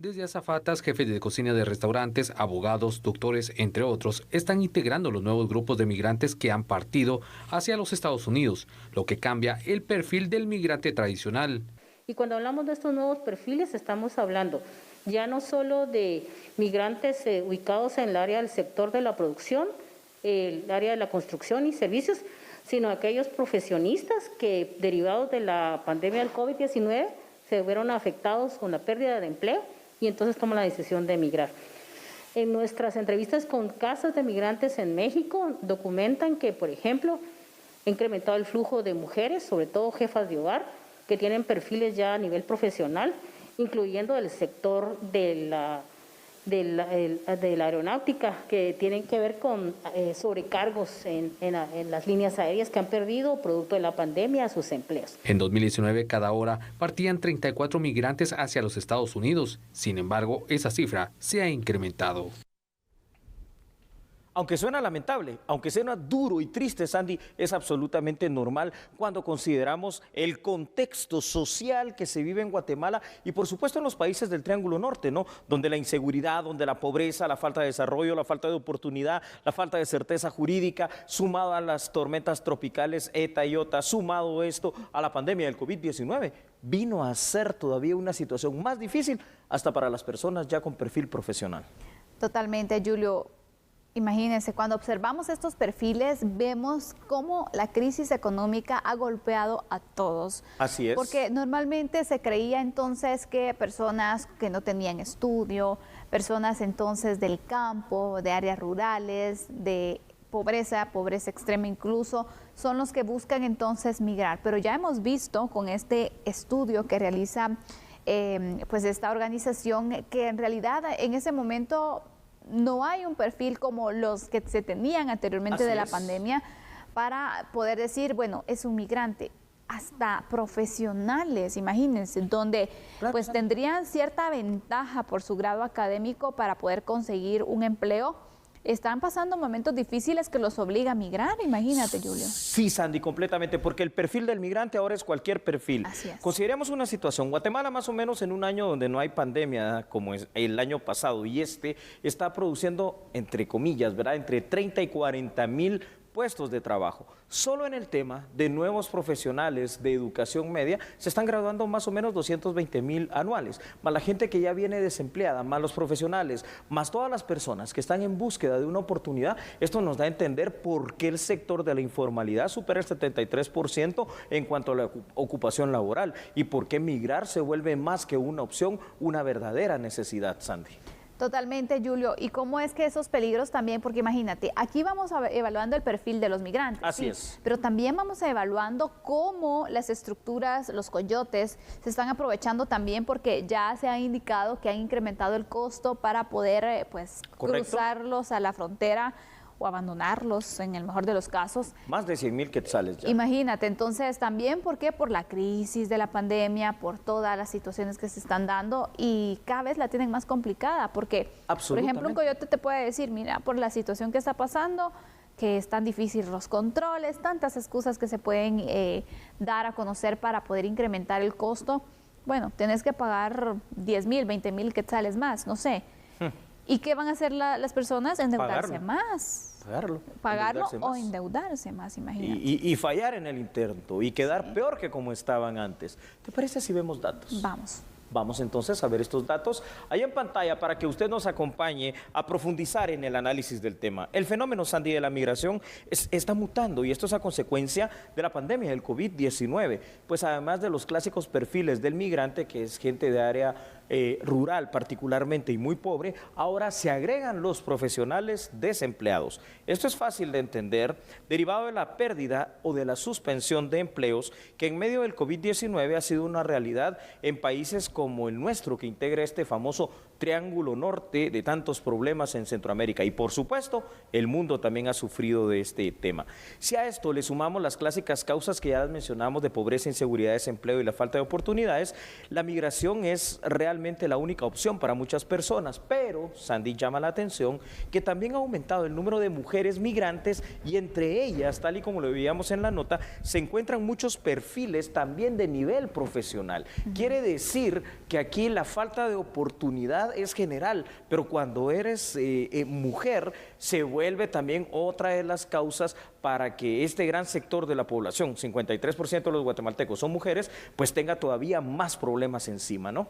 Desde azafatas, jefes de cocina de restaurantes, abogados, doctores, entre otros, están integrando los nuevos grupos de migrantes que han partido hacia los Estados Unidos, lo que cambia el perfil del migrante tradicional. Y cuando hablamos de estos nuevos perfiles, estamos hablando ya no solo de migrantes ubicados en el área del sector de la producción, el área de la construcción y servicios, sino aquellos profesionistas que, derivados de la pandemia del COVID-19, se vieron afectados con la pérdida de empleo y entonces toman la decisión de emigrar. En nuestras entrevistas con casas de migrantes en México, documentan que, por ejemplo, ha incrementado el flujo de mujeres, sobre todo jefas de hogar, que tienen perfiles ya a nivel profesional, incluyendo el sector de la aeronáutica, que tienen que ver con sobrecargos en las líneas aéreas que han perdido, producto de la pandemia, sus empleos. En 2019, cada hora partían 34 migrantes hacia los Estados Unidos. Sin embargo, esa cifra se ha incrementado. Aunque suena lamentable, aunque suena duro y triste, Sandy, es absolutamente normal cuando consideramos el contexto social que se vive en Guatemala y por supuesto en los países del Triángulo Norte, ¿no? Donde la inseguridad, donde la pobreza, la falta de desarrollo, la falta de oportunidad, la falta de certeza jurídica, sumado a las tormentas tropicales ETA y OTA, sumado esto a la pandemia del COVID-19, vino a ser todavía una situación más difícil hasta para las personas ya con perfil profesional. Totalmente, Julio. Imagínense, cuando observamos estos perfiles, vemos cómo la crisis económica ha golpeado a todos. Así es. Porque normalmente se creía entonces que personas que no tenían estudio, personas entonces del campo, de áreas rurales, de pobreza extrema incluso, son los que buscan entonces migrar. Pero ya hemos visto con este estudio que realiza pues esta organización que en realidad en ese momento no hay un perfil como los que se tenían anteriormente de la pandemia para poder decir, bueno, es un migrante. Hasta profesionales, imagínense, donde pues tendrían cierta ventaja por su grado académico para poder conseguir un empleo. Están pasando momentos difíciles que los obliga a migrar, imagínate, Julio. Sí, Sandy, completamente, porque el perfil del migrante ahora es cualquier perfil. Así es. Consideremos una situación, Guatemala más o menos en un año donde no hay pandemia, como es el año pasado, y está produciendo, entre comillas, ¿verdad?, entre 30 y 40 mil puestos de trabajo. Solo en el tema de nuevos profesionales de educación media se están graduando más o menos 220,000 anuales, más la gente que ya viene desempleada, más los profesionales, más todas las personas que están en búsqueda de una oportunidad. Esto nos da a entender por qué el sector de la informalidad supera el 73% en cuanto a la ocupación laboral y por qué migrar se vuelve más que una opción, una verdadera necesidad, Sandy. Totalmente, Julio. ¿Y cómo es que esos peligros también? Porque imagínate, aquí vamos evaluando el perfil de los migrantes. Así es. Pero también vamos evaluando cómo las estructuras, los coyotes, se están aprovechando también porque ya se ha indicado que han incrementado el costo para poder cruzarlos a la frontera o abandonarlos en el mejor de los casos. Más de 100,000 quetzales ya. Imagínate, entonces también, ¿por qué? Por la crisis de la pandemia, por todas las situaciones que se están dando y cada vez la tienen más complicada, porque, por ejemplo, un coyote te puede decir, mira, por la situación que está pasando, que es tan difícil los controles, tantas excusas que se pueden dar a conocer para poder incrementar el costo, bueno, tienes que pagar 10,000, 20,000 quetzales más, no sé. ¿Y qué van a hacer las personas? Endeudarse más. Pagarlo o endeudarse más, imagínate. Y fallar en el intento y quedar peor que como estaban antes. ¿Te parece si vemos datos? Vamos. Vamos entonces a ver estos datos ahí en pantalla para que usted nos acompañe a profundizar en el análisis del tema. El fenómeno, Sandy, de la migración está mutando y esto es a consecuencia de la pandemia del COVID-19. Pues además de los clásicos perfiles del migrante, que es gente de área rural particularmente y muy pobre, ahora se agregan los profesionales desempleados. Esto es fácil de entender, derivado de la pérdida o de la suspensión de empleos que en medio del COVID-19 ha sido una realidad en países como el nuestro, que integra este famoso Triángulo Norte de tantos problemas en Centroamérica. Y por supuesto, el mundo también ha sufrido de este tema. Si a esto le sumamos las clásicas causas que ya las mencionamos de pobreza, inseguridad, desempleo y la falta de oportunidades, la migración es realmente realmente la única opción para muchas personas, pero Sandy llama la atención que también ha aumentado el número de mujeres migrantes y entre ellas, tal y como lo veíamos en la nota, se encuentran muchos perfiles también de nivel profesional. Quiere decir que aquí la falta de oportunidad es general, pero cuando eres mujer se vuelve también otra de las causas para que este gran sector de la población, 53% de los guatemaltecos son mujeres, pues tenga todavía más problemas encima, ¿no?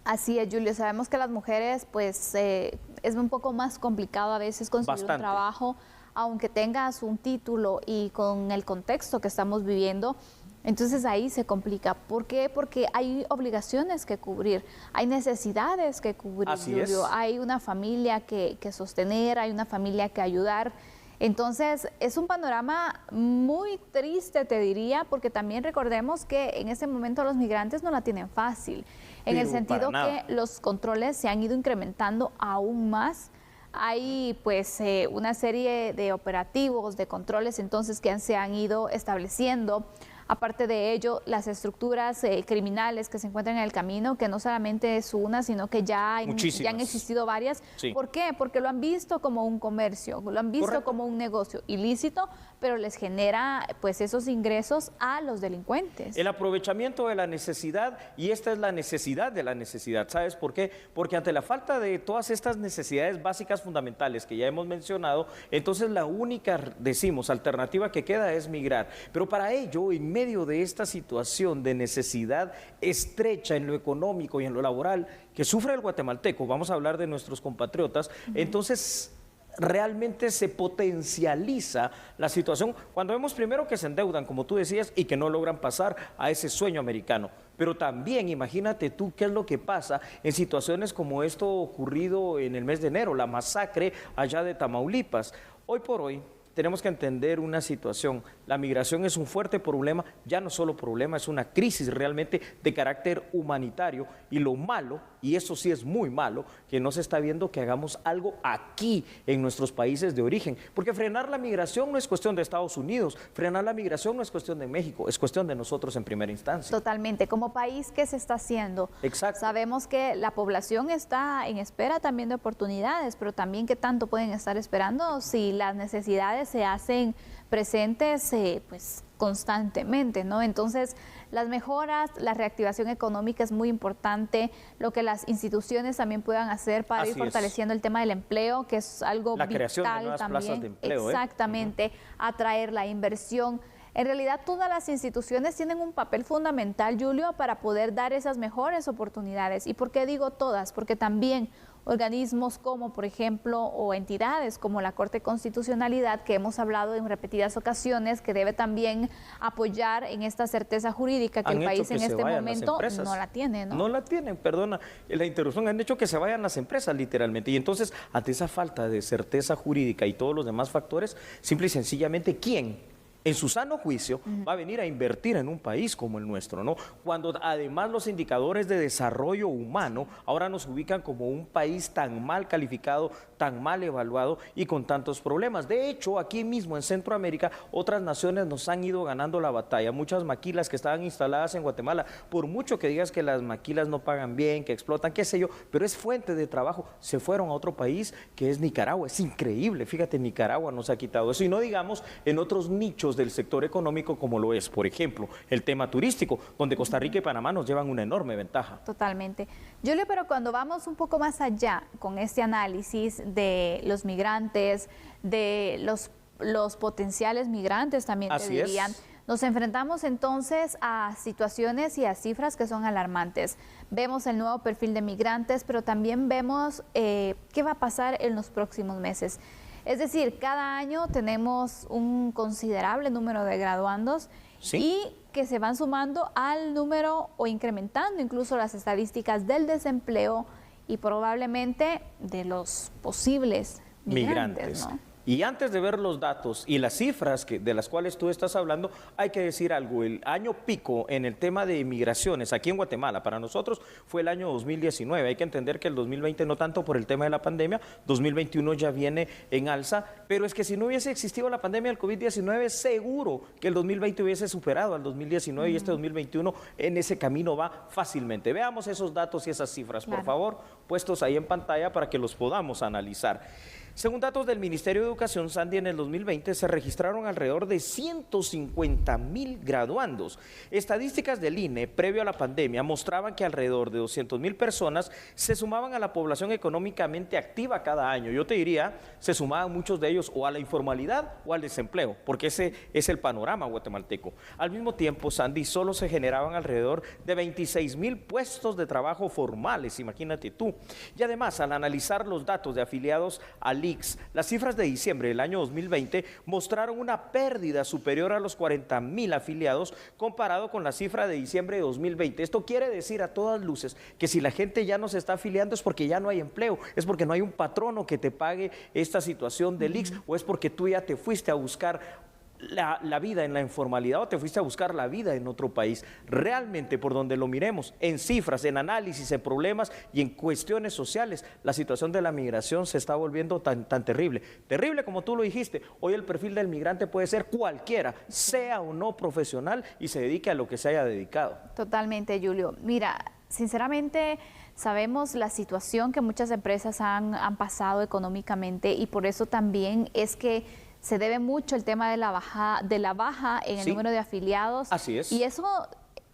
Así es, Julio. Sabemos que las mujeres, pues, es un poco más complicado a veces conseguir un trabajo, aunque tengas un título y con el contexto que estamos viviendo. Entonces ahí se complica. ¿Por qué? Porque hay obligaciones que cubrir, hay necesidades que cubrir, Julio. Hay una familia que sostener, hay una familia que ayudar. Entonces, es un panorama muy triste, te diría, porque también recordemos que en este momento los migrantes no la tienen fácil, en el sentido que los controles se han ido incrementando aún más. Hay pues una serie de operativos, de controles entonces que se han ido estableciendo. Aparte de ello, las estructuras criminales que se encuentran en el camino, que no solamente es una, sino que ya han existido varias. Sí. ¿Por qué? Porque lo han visto como un comercio, lo han visto como un negocio ilícito, pero les genera pues esos ingresos a los delincuentes. El aprovechamiento de la necesidad, y esta es la necesidad de la necesidad. ¿Sabes por qué? Porque ante la falta de todas estas necesidades básicas fundamentales que ya hemos mencionado, entonces la única, decimos, alternativa que queda es migrar. Pero para ello, en medio de esta situación de necesidad estrecha en lo económico y en lo laboral que sufre el guatemalteco, vamos a hablar de nuestros compatriotas, entonces realmente se potencializa la situación cuando vemos primero que se endeudan, como tú decías, y que no logran pasar a ese sueño americano. Pero también imagínate tú qué es lo que pasa en situaciones como esto ocurrido en el mes de enero, la masacre allá de Tamaulipas. Hoy por hoy tenemos que entender una situación. La migración es un fuerte problema, ya no solo problema, es una crisis realmente de carácter humanitario. Y lo malo, y eso sí es muy malo, que no se está viendo que hagamos algo aquí en nuestros países de origen. Porque frenar la migración no es cuestión de Estados Unidos, frenar la migración no es cuestión de México, es cuestión de nosotros en primera instancia. Totalmente. Como país, ¿qué se está haciendo? Exacto. Sabemos que la población está en espera también de oportunidades, pero también qué tanto pueden estar esperando si las necesidades se hacen presentes pues constantemente, ¿no? Entonces, las mejoras, la reactivación económica es muy importante, lo que las instituciones también puedan hacer para ir fortaleciendo el tema del empleo, que es algo vital también. La creación de nuevas plazas de empleo. Exactamente, atraer la inversión. En realidad, todas las instituciones tienen un papel fundamental, Julio, para poder dar esas mejores oportunidades. ¿Y por qué digo todas? Porque también organismos como, por ejemplo, o entidades como la Corte de Constitucionalidad, que hemos hablado en repetidas ocasiones, que debe también apoyar en esta certeza jurídica que el país en este momento no la tiene, ¿no? No la tienen, perdona la interrupción, han hecho que se vayan las empresas literalmente. Y entonces, ante esa falta de certeza jurídica y todos los demás factores, simple y sencillamente, ¿quién en su sano juicio va a venir a invertir en un país como el nuestro, ¿no? Cuando además los indicadores de desarrollo humano ahora nos ubican como un país tan mal calificado, tan mal evaluado y con tantos problemas. De hecho, aquí mismo en Centroamérica, otras naciones nos han ido ganando la batalla. Muchas maquilas que estaban instaladas en Guatemala, por mucho que digas que las maquilas no pagan bien, que explotan, qué sé yo, pero es fuente de trabajo, se fueron a otro país que es Nicaragua. Es increíble, fíjate, Nicaragua nos ha quitado eso. Y no digamos en otros nichos del sector económico como lo es, por ejemplo, el tema turístico, donde Costa Rica y Panamá nos llevan una enorme ventaja. Totalmente. Julio, pero cuando vamos un poco más allá con este análisis de los migrantes, de los potenciales migrantes también te dirían, nos enfrentamos entonces a situaciones y a cifras que son alarmantes. Vemos el nuevo perfil de migrantes, pero también vemos qué va a pasar en los próximos meses. Es decir, cada año tenemos un considerable número de graduandos y que se van sumando al número o incrementando incluso las estadísticas del desempleo y probablemente de los posibles migrantes, ¿no? Y antes de ver los datos y las cifras de las cuales tú estás hablando, hay que decir algo. El año pico en el tema de migraciones aquí en Guatemala para nosotros fue el año 2019. Hay que entender que el 2020 no tanto por el tema de la pandemia, 2021 ya viene en alza, pero es que si no hubiese existido la pandemia del COVID-19, seguro que el 2020 hubiese superado al 2019 y este 2021 en ese camino va fácilmente. Veamos esos datos y esas cifras, por favor, puestos ahí en pantalla para que los podamos analizar. Según datos del Ministerio de Educación, Sandy, en el 2020 se registraron alrededor de 150,000 graduandos. Estadísticas del INE previo a la pandemia mostraban que alrededor de 200,000 personas se sumaban a la población económicamente activa cada año. Yo te diría, se sumaban muchos de ellos o a la informalidad o al desempleo, porque ese es el panorama guatemalteco. Al mismo tiempo, Sandy, solo se generaban alrededor de 26,000 puestos de trabajo formales, imagínate tú. Y además, al analizar los datos de afiliados al las cifras de diciembre del año 2020 mostraron una pérdida superior a los 40,000 afiliados comparado con la cifra de diciembre de 2020. Esto quiere decir a todas luces que si la gente ya no se está afiliando es porque ya no hay empleo, es porque no hay un patrono que te pague esta situación del ICS o es porque tú ya te fuiste a buscar la vida en la informalidad o te fuiste a buscar la vida en otro país. Realmente, por donde lo miremos, en cifras, en análisis, en problemas y en cuestiones sociales, la situación de la migración se está volviendo tan terrible. Terrible como tú lo dijiste. Hoy el perfil del migrante puede ser cualquiera, sea o no profesional y se dedique a lo que se haya dedicado. Totalmente, Julio. Mira, sinceramente sabemos la situación que muchas empresas han pasado económicamente y por eso también es que se debe mucho el tema de la baja en el número de afiliados. Así es. Y eso,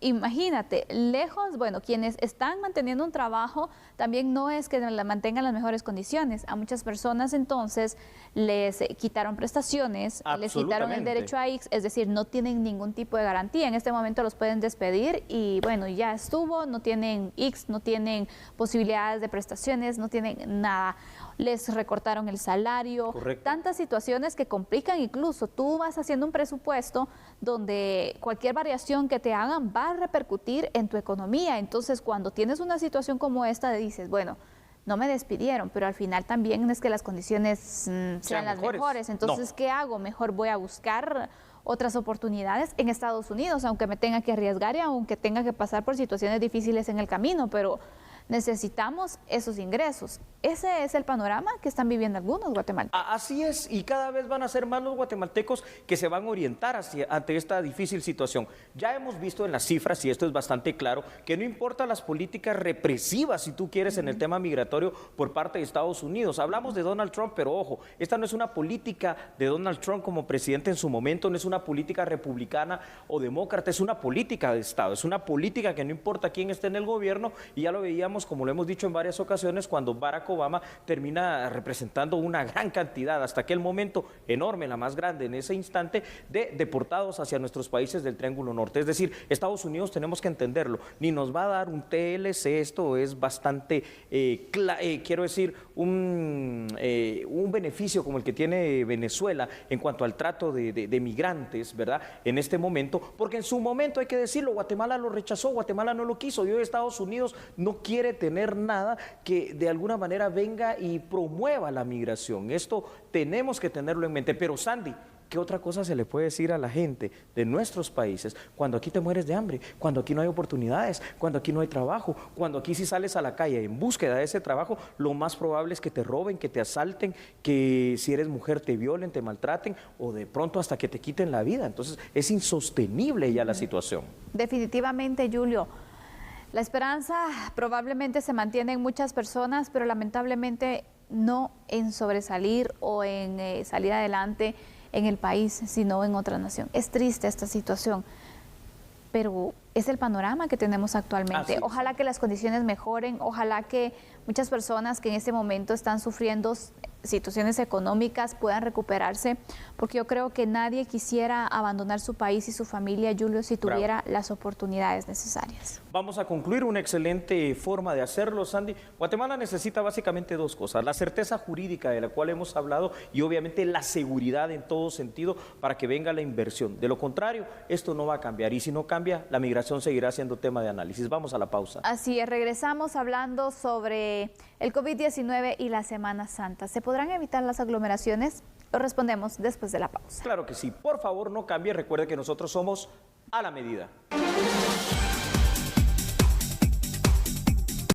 imagínate, lejos, bueno, quienes están manteniendo un trabajo también no es que mantengan las mejores condiciones. A muchas personas entonces les quitaron prestaciones, les quitaron el derecho a ICS, es decir, no tienen ningún tipo de garantía. En este momento los pueden despedir y bueno, ya estuvo, no tienen ICS, no tienen posibilidades de prestaciones, no tienen nada. Les recortaron el salario, correcto. Tantas situaciones que complican, incluso tú vas haciendo un presupuesto donde cualquier variación que te hagan va a repercutir en tu economía. Entonces, cuando tienes una situación como esta, dices, bueno, no me despidieron, pero al final también es que las condiciones sean las mejores. Entonces, no. ¿Qué hago? Mejor voy a buscar otras oportunidades en Estados Unidos, aunque me tenga que arriesgar y aunque tenga que pasar por situaciones difíciles en el camino, pero necesitamos esos ingresos. Ese es el panorama que están viviendo algunos guatemaltecos. Así es, y cada vez van a ser más los guatemaltecos que se van a orientar ante esta difícil situación. Ya hemos visto en las cifras, y esto es bastante claro, que no importa las políticas represivas, si tú quieres, en el tema migratorio por parte de Estados Unidos. Hablamos de Donald Trump, pero ojo, esta no es una política de Donald Trump como presidente en su momento, no es una política republicana o demócrata, es una política de Estado, es una política que no importa quién esté en el gobierno, y ya lo veíamos, como lo hemos dicho en varias ocasiones, cuando Barack Obama termina representando una gran cantidad, hasta aquel momento enorme, la más grande en ese instante, de deportados hacia nuestros países del Triángulo Norte. Es decir, Estados Unidos, tenemos que entenderlo, ni nos va a dar un TLC, esto es bastante, quiero decir, un beneficio como el que tiene Venezuela en cuanto al trato de migrantes, ¿verdad? En este momento, porque en su momento, hay que decirlo, Guatemala lo rechazó, Guatemala no lo quiso, y hoy Estados Unidos no quiere tener nada que de alguna manera venga y promueva la migración. Esto tenemos que tenerlo en mente. Pero Sandy, ¿qué otra cosa se le puede decir a la gente de nuestros países cuando aquí te mueres de hambre, cuando aquí no hay oportunidades, cuando aquí no hay trabajo, cuando aquí si sales a la calle en búsqueda de ese trabajo, lo más probable es que te roben, que te asalten, que si eres mujer te violen, te maltraten o de pronto hasta que te quiten la vida? Entonces es insostenible ya la situación. Definitivamente, Julio. La esperanza probablemente se mantiene en muchas personas, pero lamentablemente no en sobresalir o en salir adelante en el país, sino en otra nación. Es triste esta situación, pero es el panorama que tenemos actualmente. Ojalá que las condiciones mejoren, ojalá que muchas personas que en este momento están sufriendo situaciones económicas puedan recuperarse, porque yo creo que nadie quisiera abandonar su país y su familia, Julio, si tuviera las oportunidades necesarias. Vamos a concluir una excelente forma de hacerlo, Sandy. Guatemala necesita básicamente dos cosas: la certeza jurídica de la cual hemos hablado y obviamente la seguridad en todo sentido para que venga la inversión. De lo contrario, esto no va a cambiar, y si no cambia, la migración seguirá siendo tema de análisis. Vamos a la pausa. Así es, regresamos hablando sobre el COVID-19 y la Semana Santa. ¿Se podrán evitar las aglomeraciones? Lo respondemos después de la pausa. Claro que sí. Por favor, no cambie. Recuerde que nosotros somos a la medida.